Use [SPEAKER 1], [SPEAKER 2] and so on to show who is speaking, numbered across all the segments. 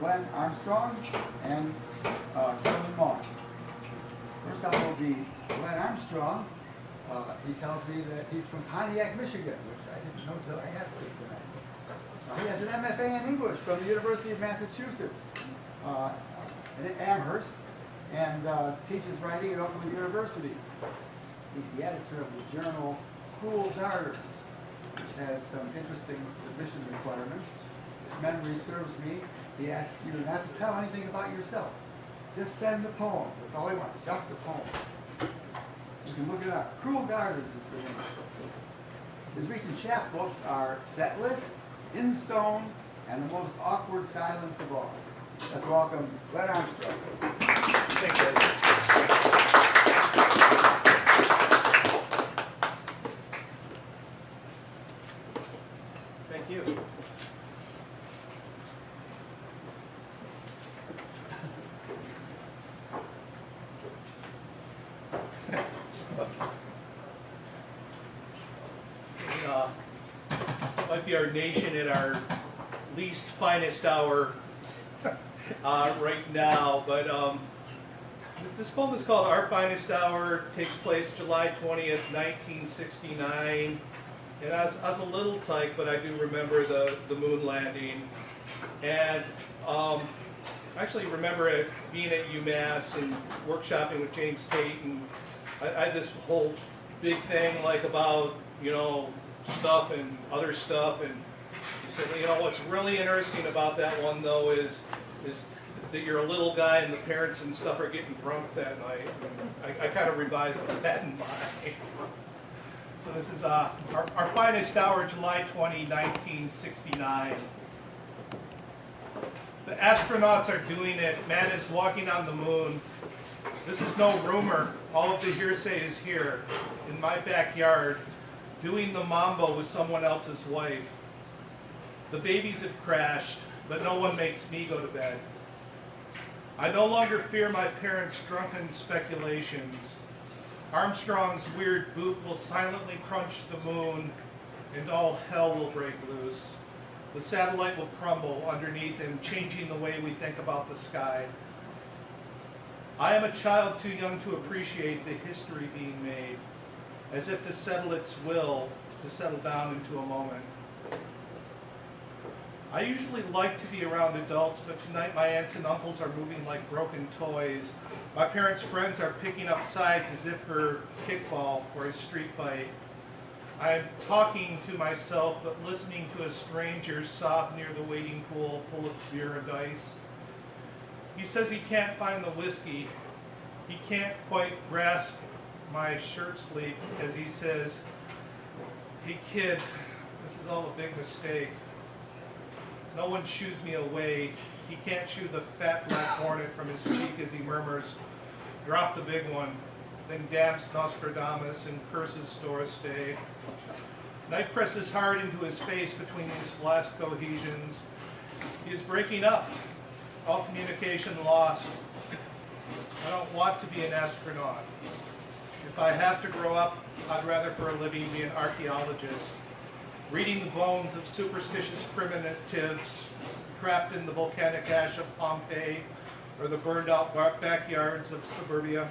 [SPEAKER 1] Glen Armstrong and Maun. First up will be Glen Armstrong. He tells me that he's from Pontiac, Michigan, which I didn't know until I asked him tonight. He has an MFA in English from the University of Massachusetts in Amherst, and teaches writing at Oakland University. He's the editor of the journal Cruel Garters, which has some interesting submission requirements. If memory serves me, he asks you not to tell anything about yourself. Just send the poem. That's all he wants, just the poems. You can look it up. Cruel Garters is the name. His recent chapbooks are Set List, In Stone, and The Most Awkward Silence of All. Let's welcome Glen Armstrong.
[SPEAKER 2] Thanks, Eddie. Thank you. Might be our nation at our least finest hour right now, but this poem is called Our Finest Hour. Takes place July 20th, 1969. And I was a little tight, but I do remember the moon landing. And I actually remember it being at UMass and workshopping with James Tate, and I had this whole big thing like about, you know, stuff and other stuff, and he said, you know, what's really interesting about that one though is that you're a little guy and the parents and stuff are getting drunk that night. I kind of revised with that in mind. So this is our finest hour, July 20, 1969. The astronauts are doing it. Man is walking on the moon. This is no rumor. All of the hearsay is here in my backyard, doing the mambo with someone else's wife. The babies have crashed, but no one makes me go to bed. I no longer fear my parents' drunken speculations. Armstrong's weird boot will silently crunch the moon, and all hell will break loose. The satellite will crumble underneath him, changing the way we think about the sky. I am a child too young to appreciate the history being made, as if to settle its will, to settle down into a moment. I usually like to be around adults, but tonight my aunts and uncles are moving like broken toys. My parents' friends are picking up sides as if for kickball or a street fight. I am talking to myself, but listening to a stranger sob near the waiting pool full of beer and ice. He says he can't find the whiskey. He can't quite grasp my shirt sleeve because he says, "Hey kid, this is all a big mistake. No one shoos me away." He can't shoo the fat black hornet from his cheek as he murmurs, "Drop the big one," then damns Nostradamus and curses Doris Day. Night presses hard into his face between these last cohesions. He is breaking up. All communication lost. I don't want to be an astronaut. If I have to grow up, I'd rather for a living be an archaeologist, reading the bones of superstitious primitives trapped in the volcanic ash of Pompeii or the burned out backyards of suburbia.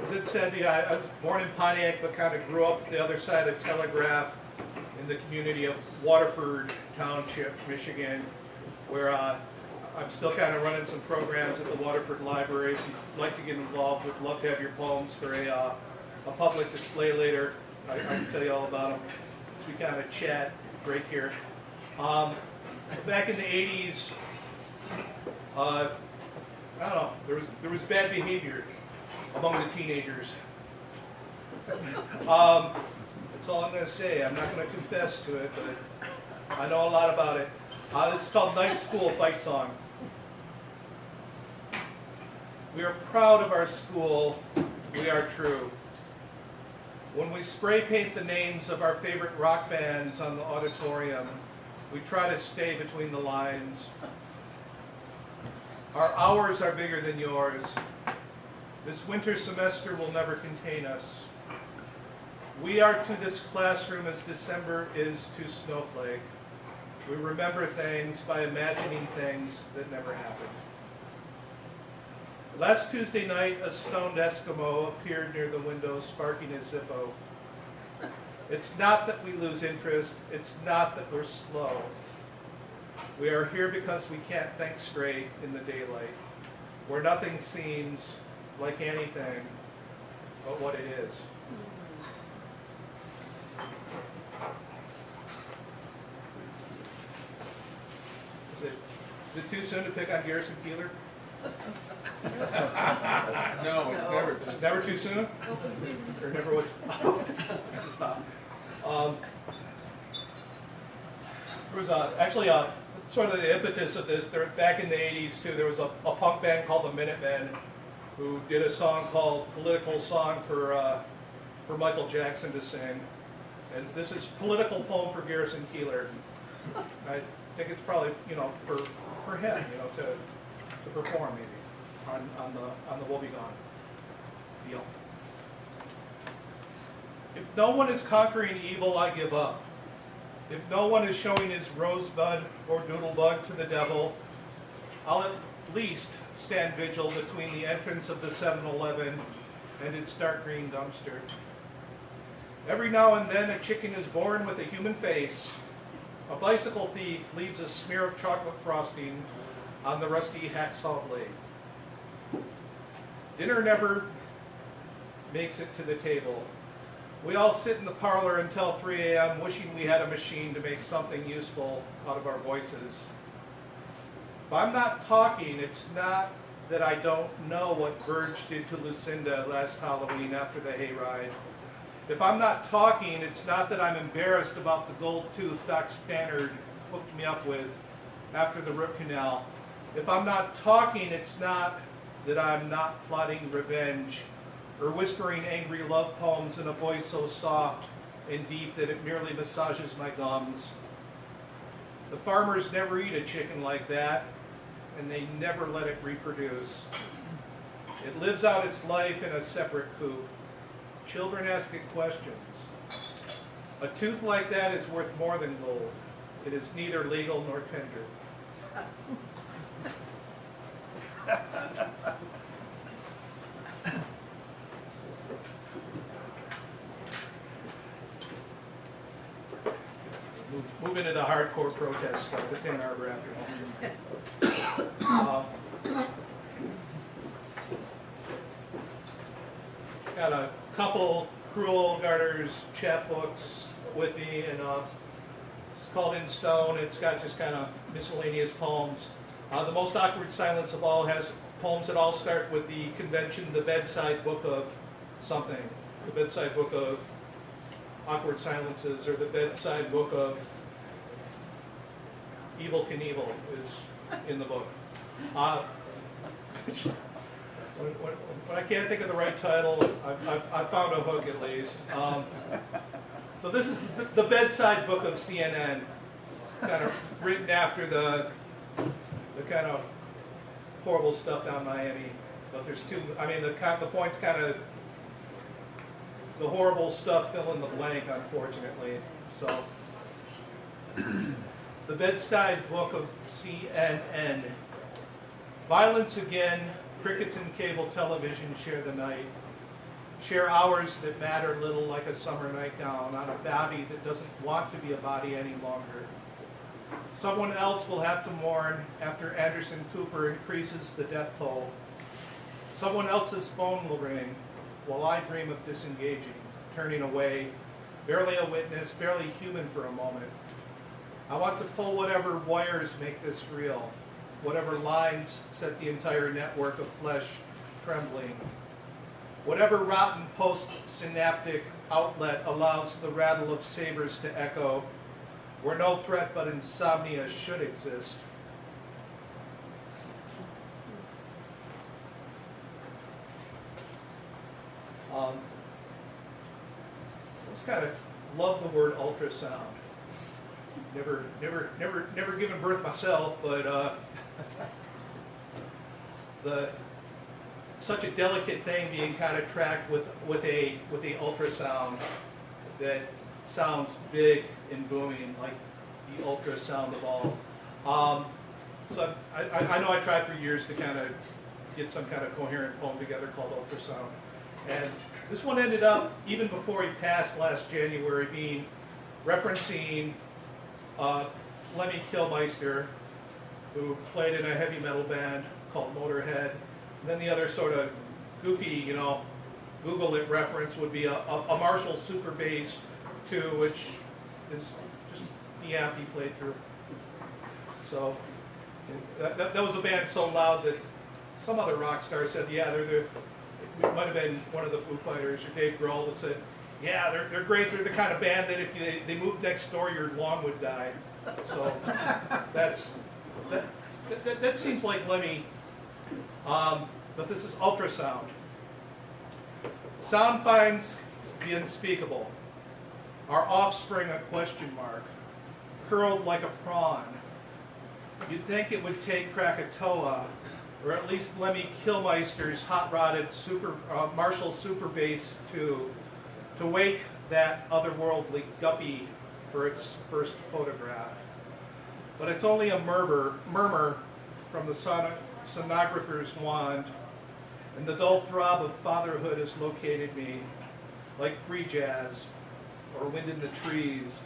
[SPEAKER 2] As it said, I was born in Pontiac, but kind of grew up the other side of Telegraph in the community of Waterford Township, Michigan, where I'm still kind of running some programs at the Waterford Library. If you'd like to get involved, would love to have your poems for a public display later. I can tell you all about them. We kind of chat break here. Back in the 80s, I don't know, there was bad behavior among the teenagers. That's all I'm going to say. I'm not going to confess to it, but I know a lot about it. This is called Night School Fight Song. We are proud of our school. We are true. When we spray paint the names of our favorite rock bands on the auditorium, we try to stay between the lines. Our hours are bigger than yours. This winter semester will never contain us. We are to this classroom as December is to Snowflake. We remember things by imagining things that never happened. Last Tuesday night, a stoned Eskimo appeared near the window, sparking a Zippo. It's not that we lose interest. It's not that we're slow. We are here because we can't think straight in the daylight, where nothing seems like anything but what it is. Is it too soon to pick on Garrison Keillor?
[SPEAKER 3] No, it's never.
[SPEAKER 2] It's never too soon? Or never would? There was actually sort of the impetus of this. Back in the 80s too, there was a punk band called the Minutemen who did a song called Political Song for Michael Jackson to sing. And this is Political Poem for Garrison Keillor. I think it's probably, for him, to perform maybe on the We'll Be Gone deal. If no one is conquering evil, I give up. If no one is showing his rosebud or doodlebug to the devil, I'll at least stand vigil between the entrance of the 7-Eleven and its dark green dumpster. Every now and then a chicken is born with a human face. A bicycle thief leaves a smear of chocolate frosting on the rusty hacksaw blade. Dinner never makes it to the table. We all sit in the parlor until 3 a.m. wishing we had a machine to make something useful out of our voices. If I'm not talking, it's not that I don't know what Verge did to Lucinda last Halloween after the hayride. If I'm not talking, it's not that I'm embarrassed about the gold tooth Doc Stannard hooked me up with after the root canal. If I'm not talking, it's not that I'm not plotting revenge or whispering angry love poems in a voice so soft and deep that it merely massages my gums. The farmers never eat a chicken like that, and they never let it reproduce. It lives out its life in a separate coop. Children ask it questions. A tooth like that is worth more than gold. It is neither legal nor tender. Move into the hardcore protest stuff. It's Ann Arbor after all. Got a couple Cruel Garters chapbooks with me, and it's called In Stone. It's got just kind of miscellaneous poems. The Most Awkward Silence of All has poems that all start with the convention, the Bedside Book of something. The Bedside Book of Awkward Silences, or the Bedside Book of Evil Knievel is in the book. When I can't think of the right title, I've found a hook at least. So this is the Bedside Book of CNN, kind of written after the kind of horrible stuff down Miami. But there's two, the point's kind of the horrible stuff fill in the blank, unfortunately. So, the Bedside Book of CNN. Violence again, crickets and cable television share the night. Share hours that matter little like a summer nightgown on a body that doesn't want to be a body any longer. Someone else will have to mourn after Anderson Cooper increases the death toll. Someone else's phone will ring while I dream of disengaging, turning away, barely a witness, barely human for a moment. I want to pull whatever wires make this real, whatever lines set the entire network of flesh trembling, whatever rotten post-synaptic outlet allows the rattle of sabers to echo, where no threat but insomnia should exist. I just kind of love the word ultrasound. Never given birth myself, but such a delicate thing being kind of tracked with a ultrasound. that sounds big and booming, like the ultrasound of all. So I know I tried for years to kind of get some kind of coherent poem together called Ultrasound. And this one ended up, even before he passed last January, being referencing Lemmy Kilmister, who played in a heavy metal band called Motorhead. And then the other sort of goofy, you know, Google it reference would be a Marshall Super Bass 2, which is just the amp he played through. So that was a band so loud that some other rock star said, yeah, it might have been one of the Foo Fighters or Dave Grohl that said, yeah, they're great. They're the kind of band that if they moved next door, your lawn would die. So that seems like Lemmy. But this is Ultrasound. Sound finds the unspeakable. Our offspring a question mark, curled like a prawn. You'd think it would take Krakatoa, or at least Lemmy Kilmister's hot-rodded Marshall Super Bass 2, to wake that otherworldly guppy for its first photograph. But it's only a murmur from the sonographer's wand, and the dull throb of fatherhood has located me, like free jazz or wind in the trees.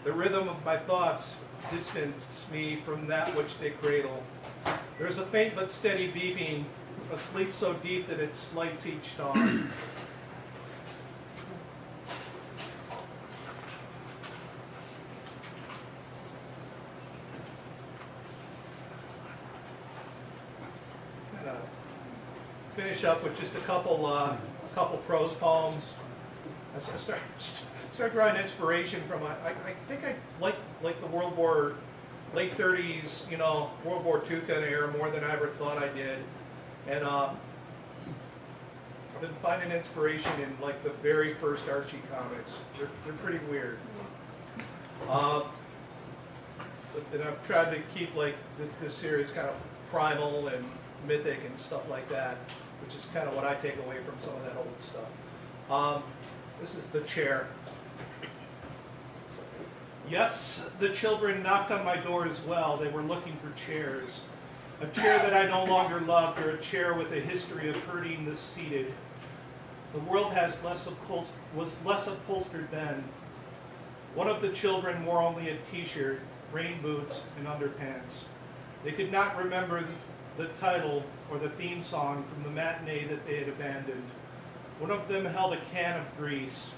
[SPEAKER 2] The rhythm of my thoughts distanced me from that which they cradle. There is a faint but steady beeping, a sleep so deep that it slights each dawn. Finish up with just a couple prose poems. I started drawing inspiration from I think I like the late 30s, you know, World War II kind of era more than I ever thought I did, and I've been finding inspiration in like the very first Archie comics. They're pretty weird. And I've tried to keep like this series kind of primal and mythic and stuff like that, which is kind of what I take away from some of that old stuff. This is The Chair. Yes, the children knocked on my door as well. They were looking for chairs. A chair that I no longer loved, or a chair with a history of hurting the seated. The world was less upholstered then. One of the children wore only a t-shirt, rain boots, and underpants. They could not remember the title or the theme song from the matinee that they had abandoned. One of them held a can of grease.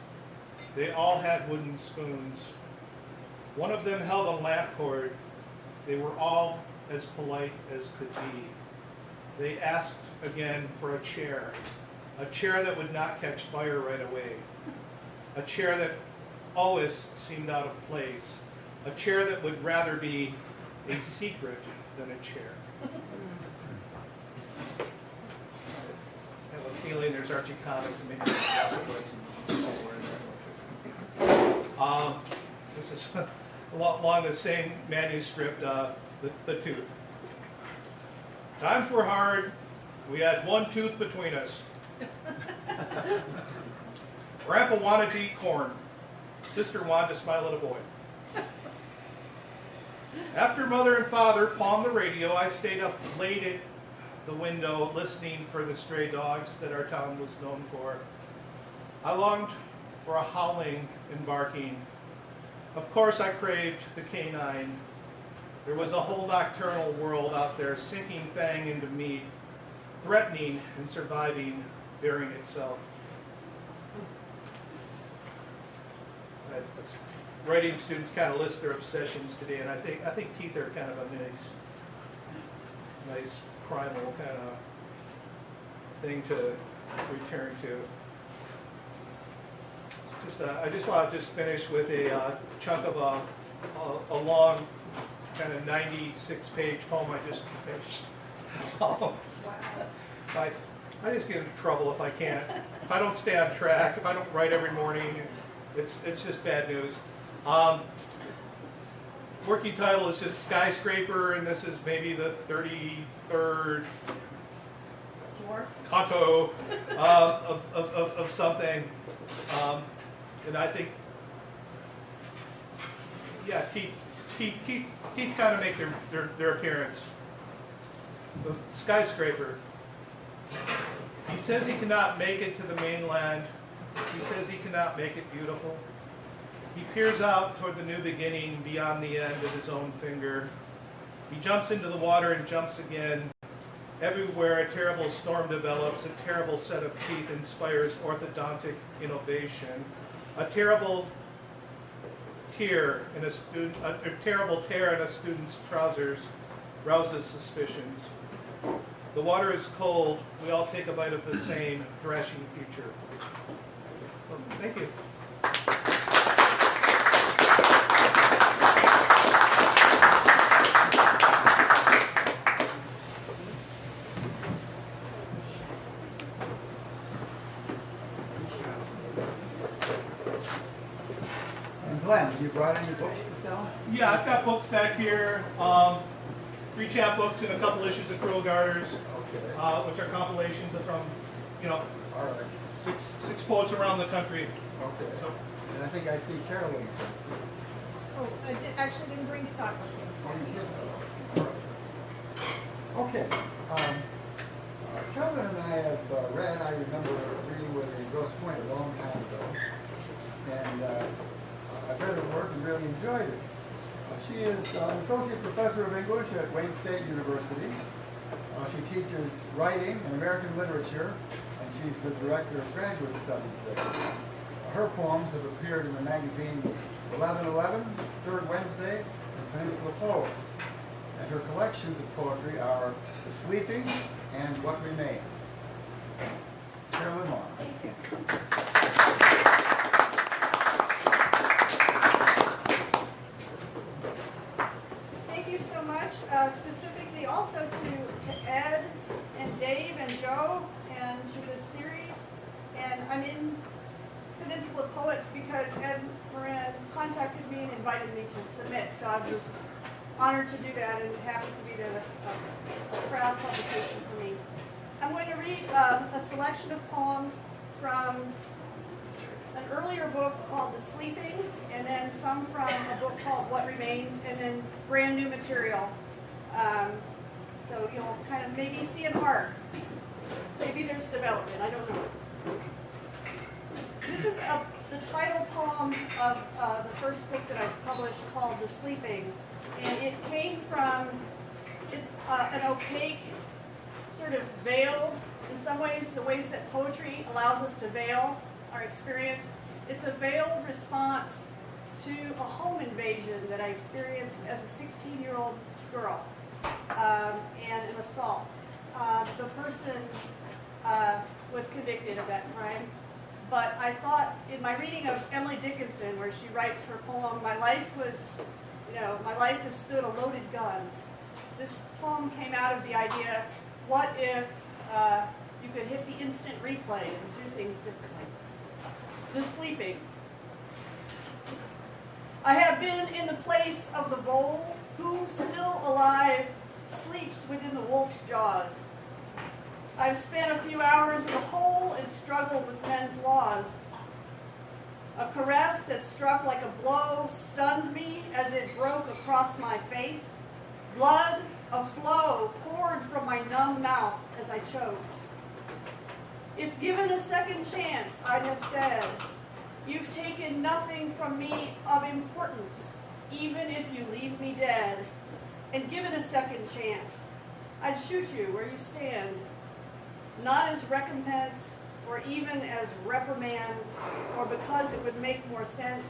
[SPEAKER 2] They all had wooden spoons. One of them held a lamp cord. They were all as polite as could be. They asked again for a chair that would not catch fire right away, a chair that always seemed out of place, a chair that would rather be a secret than a chair. I have a feeling there's Archie comics and maybe there's Bedside Books and somewhere in there. This is along the same manuscript, the tooth. Times were hard. We had one tooth between us. Grandpa wanted to eat corn. Sister wanted to smile at a boy. After Mother and Father palmed the radio, I stayed up late at the window listening for the stray dogs that our town was known for. I longed for a howling and barking. Of course I craved the canine. There was a whole nocturnal world out there sinking fang into meat, threatening and surviving, bearing itself. Writing students kind of list their obsessions today, and I think teeth are kind of a nice primal kind of thing to return to. It's just I just want to finish with a chunk of a long kind of 96-page poem I just finished. Wow. I just get into trouble if I don't stay on track, if I don't write every morning. It's just bad news. Working title is just Skyscraper, and this is maybe the 33rd canto of something. And I think Yeah, teeth kind of make their appearance. So, Skyscraper. He says he cannot make it to the mainland. He says he cannot make it beautiful. He peers out toward the new beginning beyond the end of his own finger. He jumps into the water and jumps again. Everywhere a terrible storm develops, a terrible set of teeth inspires orthodontic innovation. A terrible tear in a terrible tear in a student's trousers rouses suspicions. The water is cold. We all take a bite of the same thrashing future. Well, thank you.
[SPEAKER 1] Glenn, you brought any books to sell?
[SPEAKER 2] Yeah, I've got books back here. 3 chapbooks and a couple issues of Cruel Garters,
[SPEAKER 1] Okay.
[SPEAKER 2] which are compilations from,
[SPEAKER 1] All right.
[SPEAKER 2] six poets around the country.
[SPEAKER 1] Okay.
[SPEAKER 2] So,
[SPEAKER 1] And I think I see Carolyn.
[SPEAKER 3] Oh, I actually didn't bring stock with me.
[SPEAKER 1] Oh, you did? All right. Okay. Carolyn and I have read, I remember reading with her in Grosse Pointe a long time ago. And I've read her work and really enjoyed it. She is an associate professor of English at Wayne State University. She teaches writing and American literature, and she's the director of graduate studies there. Her poems have appeared in the magazines 1111, Third Wednesday, and Peninsula Poets. And her collections of poetry are The Sleeping and What Remains. Carolyn Maun.
[SPEAKER 3] Thank you. Thank you so much, specifically also to Ed and Dave and Joe and to the series. And I'm in Peninsula Poets because Ed Moran contacted me and invited me to submit. So I was honored to do that and happy to be there. That's a proud publication for me. I'm going to read a selection of poems from an earlier book called The Sleeping, and then some from a book called What Remains, and then brand new material. So you'll kind of maybe see an arc. Maybe there's development, I don't know. This is the title poem of the first book that I published called The Sleeping, and it came from, it's an opaque, sort of veiled, in some ways, the ways that poetry allows us to veil our experience. It's a veiled response to a home invasion that I experienced as a 16-year-old girl and an assault. The person was convicted of that crime, but I thought in my reading of Emily Dickinson, where she writes her poem, my life was, my life has stood a loaded gun. This poem came out of the idea, what if you could hit the instant replay and do things differently? The Sleeping. I have been in the place of the vole, who, still alive, sleeps within the wolf's jaws. I've spent a few hours in the hole and struggled with men's laws. A caress that struck like a blow stunned me as it broke across my face. Blood, a flow, poured from my numb mouth as I choked. If given a second chance, I'd have said, you've taken nothing from me of importance, even if you leave me dead. And given a second chance, I'd shoot you where you stand, not as recompense or even as reprimand or because it would make more sense.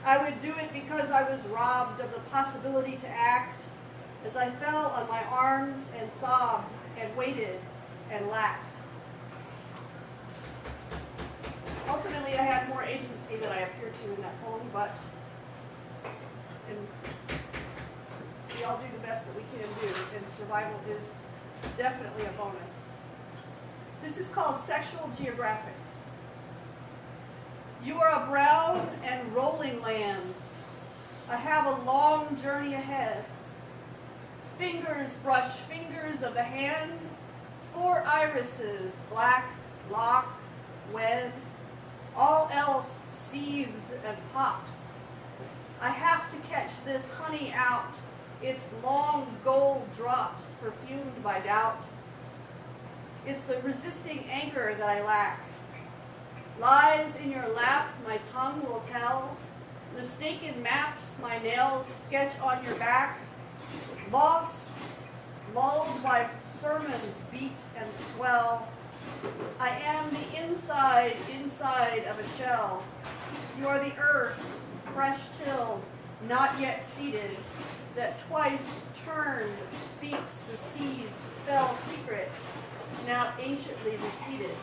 [SPEAKER 3] I would do it because I was robbed of the possibility to act as I fell on my arms and sobbed and waited and laughed. Ultimately, I had more agency than I appear to in that poem, but we all do the best that we can do, and survival is definitely a bonus. This is called Sexual Geographics. You are a brown and rolling land. I have a long journey ahead. Fingers brush fingers of the hand, 4 irises, black, lock, wed. All else seethes and pops. I have to catch this honey out, its long gold drops perfumed by doubt. It's the resisting anchor that I lack. Lies in your lap, my tongue will tell. Mistaken maps, my nails sketch on your back. Lost, lulled by sermons beat and swell. I am the inside of a shell. You are the earth, fresh tilled, not yet seeded, that twice turned speaks the sea's fell secrets, now anciently receded.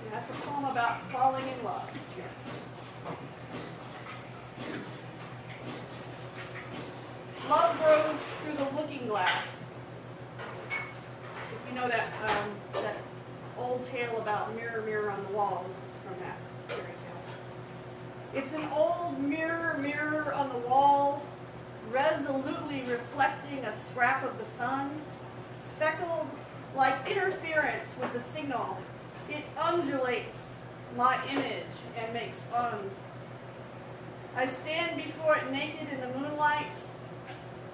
[SPEAKER 3] And that's a poem about falling in love. Love grows through the looking glass. If you know that that old tale about mirror, mirror on the wall, this is from that fairy tale. It's an old mirror, mirror on the wall, resolutely reflecting a scrap of the sun, speckled like interference with the signal. It undulates my image and makes fun. I stand before it naked in the moonlight.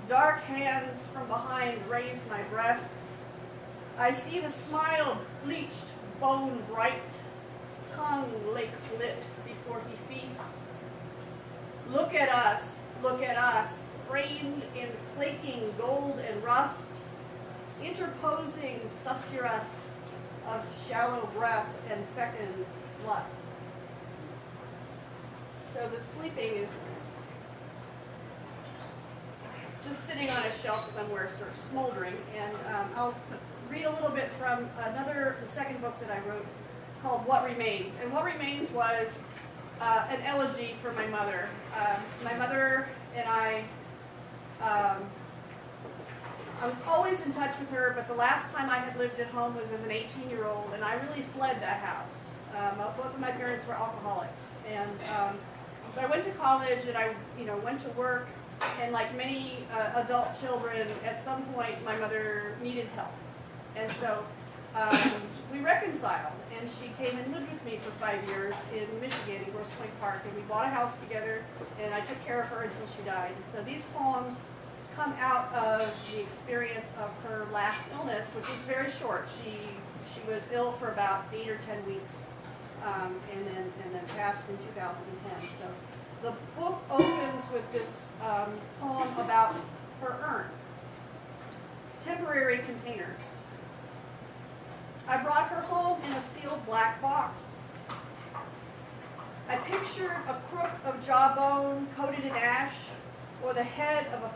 [SPEAKER 3] Dark hands from behind raise my breasts. I see the smile bleached, bone bright. Tongue licks lips before he feasts. Look at us, framed in flaking gold and rust, interposing susurrus of shallow breath and fecund lust. So the sleeping is just sitting on a shelf somewhere, sort of smoldering, and I'll read a little bit from the second book that I wrote called What Remains. And What Remains was an elegy for my mother. My mother and I was always in touch with her, but the last time I had lived at home was as an 18-year-old, and I really fled that house. Both of my parents were alcoholics, and so I went to college, and I went to work, and like many adult children, at some point my mother needed help, and so we reconciled, and she came and lived with me for 5 years in Michigan, in Grosse Pointe Park, and we bought a house together, and I took care of her until she died. And so these poems come out of the experience of her last illness, which was very short. She was ill for about 8 or 10 weeks, and then passed in 2010. So the book opens with this poem about her urn. Temporary container. I brought her home in a sealed black box. I pictured a crook of jawbone coated in ash, or the head of a